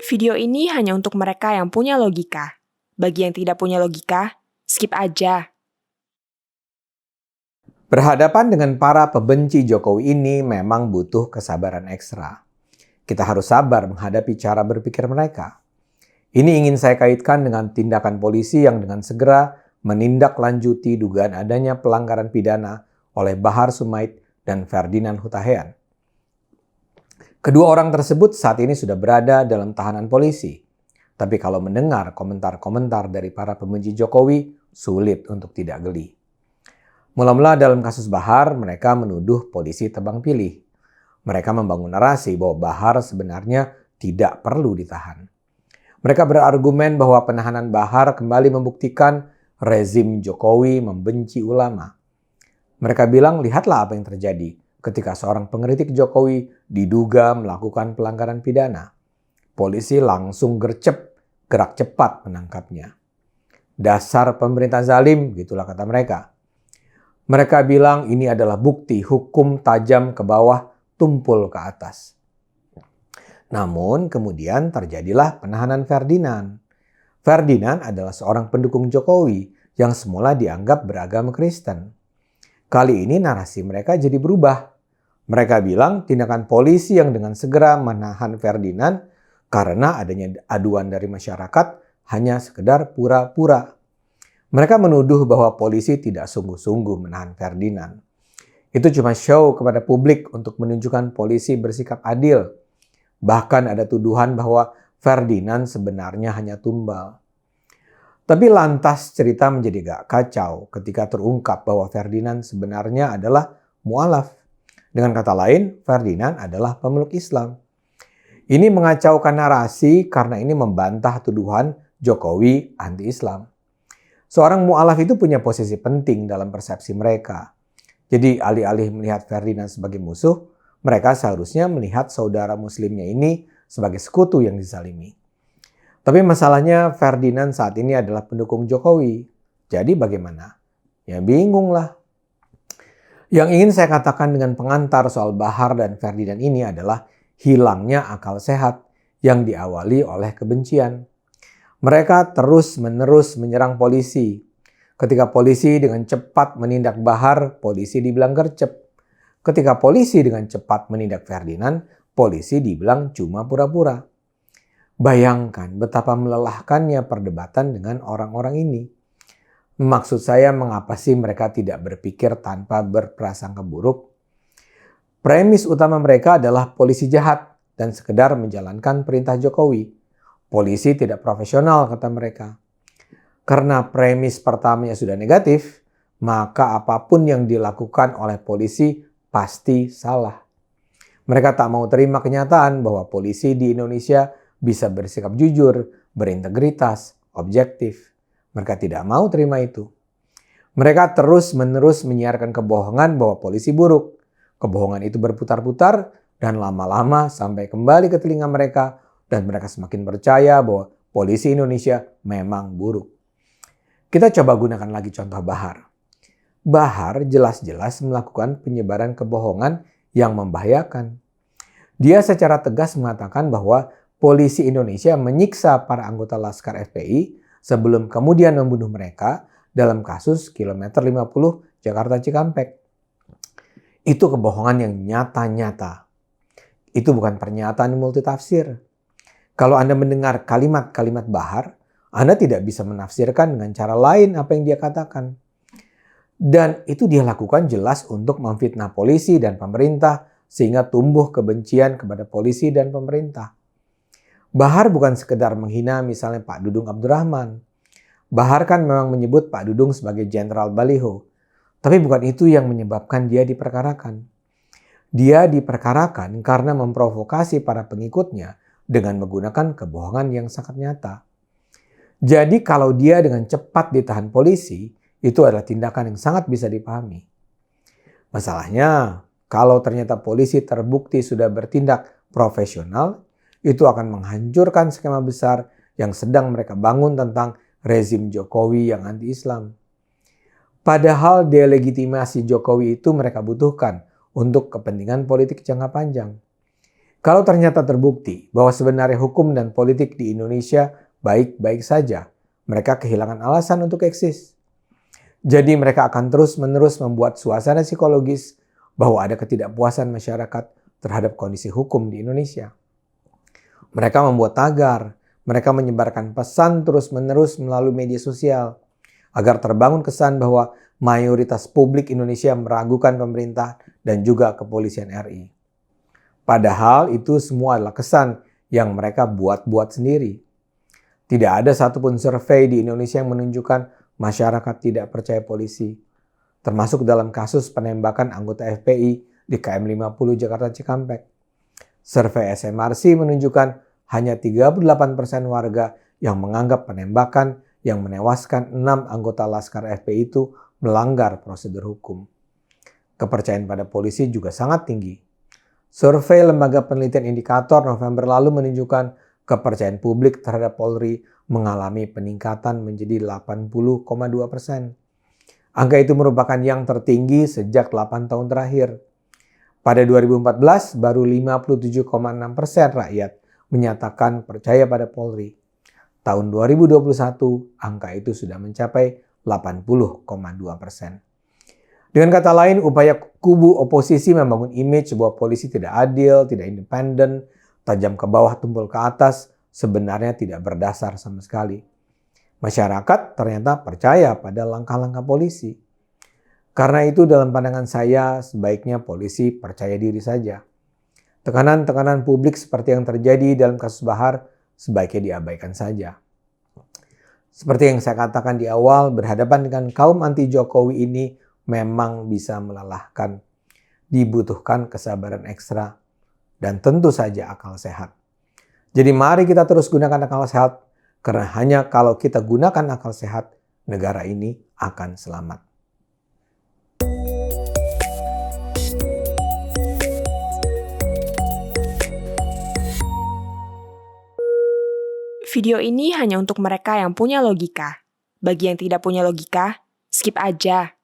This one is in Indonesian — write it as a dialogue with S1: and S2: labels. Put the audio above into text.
S1: Video ini hanya untuk mereka yang punya logika. Bagi yang tidak punya logika, skip aja.
S2: Berhadapan dengan para pembenci Jokowi ini memang butuh kesabaran ekstra. Kita harus sabar menghadapi cara berpikir mereka. Ini ingin saya kaitkan dengan tindakan polisi yang dengan segera menindaklanjuti dugaan adanya pelanggaran pidana oleh Bahar Sumait dan Ferdinand Hutahean. Kedua orang tersebut saat ini sudah berada dalam tahanan polisi. Tapi kalau mendengar komentar-komentar dari para pembenci Jokowi, sulit untuk tidak geli. Mula-mula dalam kasus Bahar, mereka menuduh polisi tebang pilih. Mereka membangun narasi bahwa Bahar sebenarnya tidak perlu ditahan. Mereka berargumen bahwa penahanan Bahar kembali membuktikan rezim Jokowi membenci ulama. Mereka bilang, lihatlah apa yang terjadi ketika seorang pengkritik Jokowi diduga melakukan pelanggaran pidana. Polisi langsung gerak cepat menangkapnya. Dasar pemerintah zalim, gitulah kata mereka. Mereka bilang ini adalah bukti hukum tajam ke bawah, tumpul ke atas. Namun kemudian terjadilah penahanan Ferdinand. Ferdinand adalah seorang pendukung Jokowi yang semula dianggap beragama Kristen. Kali ini narasi mereka jadi berubah. Mereka bilang tindakan polisi yang dengan segera menahan Ferdinand karena adanya aduan dari masyarakat hanya sekedar pura-pura. Mereka menuduh bahwa polisi tidak sungguh-sungguh menahan Ferdinand. Itu cuma show kepada publik untuk menunjukkan polisi bersikap adil. Bahkan ada tuduhan bahwa Ferdinand sebenarnya hanya tumbal. Tapi lantas cerita menjadi gak kacau ketika terungkap bahwa Ferdinand sebenarnya adalah mu'alaf. Dengan kata lain, Ferdinand adalah pemeluk Islam. Ini mengacaukan narasi karena ini membantah tuduhan Jokowi anti-Islam. Seorang mu'alaf itu punya posisi penting dalam persepsi mereka. Jadi alih-alih melihat Ferdinand sebagai musuh, mereka seharusnya melihat saudara muslimnya ini sebagai sekutu yang dizalimi. Tapi masalahnya Ferdinand saat ini adalah pendukung Jokowi. Jadi bagaimana? Ya bingung lah. Yang ingin saya katakan dengan pengantar soal Bahar dan Ferdinand ini adalah hilangnya akal sehat yang diawali oleh kebencian. Mereka terus-menerus menyerang polisi. Ketika polisi dengan cepat menindak Bahar, polisi dibilang gercep. Ketika polisi dengan cepat menindak Ferdinand, polisi dibilang cuma pura-pura. Bayangkan betapa melelahkannya perdebatan dengan orang-orang ini. Maksud saya, mengapa sih mereka tidak berpikir tanpa berprasangka buruk? Premis utama mereka adalah polisi jahat dan sekedar menjalankan perintah Jokowi. Polisi tidak profesional, kata mereka. Karena premis pertamanya sudah negatif, maka apapun yang dilakukan oleh polisi pasti salah. Mereka tak mau terima kenyataan bahwa polisi di Indonesia bisa bersikap jujur, berintegritas, objektif. Mereka tidak mau terima itu. Mereka terus-menerus menyiarkan kebohongan bahwa polisi buruk. Kebohongan itu berputar-putar dan lama-lama sampai kembali ke telinga mereka dan mereka semakin percaya bahwa polisi Indonesia memang buruk. Kita coba gunakan lagi contoh Bahar. Bahar jelas-jelas melakukan penyebaran kebohongan yang membahayakan. Dia secara tegas mengatakan bahwa polisi Indonesia menyiksa para anggota Laskar FPI sebelum kemudian membunuh mereka dalam kasus kilometer 50 Jakarta Cikampek. Itu kebohongan yang nyata-nyata. Itu bukan pernyataan multitafsir. Kalau Anda mendengar kalimat-kalimat Bahar, Anda tidak bisa menafsirkan dengan cara lain apa yang dia katakan. Dan itu dia lakukan jelas untuk memfitnah polisi dan pemerintah sehingga tumbuh kebencian kepada polisi dan pemerintah. Bahar bukan sekedar menghina misalnya Pak Dudung Abdurrahman. Bahar kan memang menyebut Pak Dudung sebagai Jenderal Baliho. Tapi bukan itu yang menyebabkan dia diperkarakan. Dia diperkarakan karena memprovokasi para pengikutnya dengan menggunakan kebohongan yang sangat nyata. Jadi kalau dia dengan cepat ditahan polisi, itu adalah tindakan yang sangat bisa dipahami. Masalahnya, kalau ternyata polisi terbukti sudah bertindak profesional, itu akan menghancurkan skema besar yang sedang mereka bangun tentang rezim Jokowi yang anti-Islam. Padahal delegitimasi Jokowi itu mereka butuhkan untuk kepentingan politik jangka panjang. Kalau ternyata terbukti bahwa sebenarnya hukum dan politik di Indonesia baik-baik saja, mereka kehilangan alasan untuk eksis. Jadi mereka akan terus-menerus membuat suasana psikologis bahwa ada ketidakpuasan masyarakat terhadap kondisi hukum di Indonesia. Mereka membuat tagar, mereka menyebarkan pesan terus-menerus melalui media sosial agar terbangun kesan bahwa mayoritas publik Indonesia meragukan pemerintah dan juga kepolisian RI. Padahal itu semua adalah kesan yang mereka buat-buat sendiri. Tidak ada satupun survei di Indonesia yang menunjukkan masyarakat tidak percaya polisi, termasuk dalam kasus penembakan anggota FPI di KM 50 Jakarta Cikampek. Survei SMRC menunjukkan hanya 38% warga yang menganggap penembakan yang menewaskan 6 anggota Laskar FPI itu melanggar prosedur hukum. Kepercayaan pada polisi juga sangat tinggi. Survei Lembaga Penelitian Indikator November lalu menunjukkan kepercayaan publik terhadap Polri mengalami peningkatan menjadi 80,2%. Angka itu merupakan yang tertinggi sejak 8 tahun terakhir. Pada 2014, baru 57,6% rakyat menyatakan percaya pada Polri. Tahun 2021, angka itu sudah mencapai 80,2%. Dengan kata lain, upaya kubu oposisi membangun image bahwa polisi tidak adil, tidak independen, tajam ke bawah, tumpul ke atas, sebenarnya tidak berdasar sama sekali. Masyarakat ternyata percaya pada langkah-langkah polisi. Karena itu dalam pandangan saya, sebaiknya polisi percaya diri saja. Tekanan-tekanan publik seperti yang terjadi dalam kasus Bahar sebaiknya diabaikan saja. Seperti yang saya katakan di awal, berhadapan dengan kaum anti Jokowi ini memang bisa melelahkan. Dibutuhkan kesabaran ekstra dan tentu saja akal sehat. Jadi mari kita terus gunakan akal sehat, karena hanya kalau kita gunakan akal sehat, negara ini akan selamat.
S1: Video ini hanya untuk mereka yang punya logika. Bagi yang tidak punya logika, skip aja.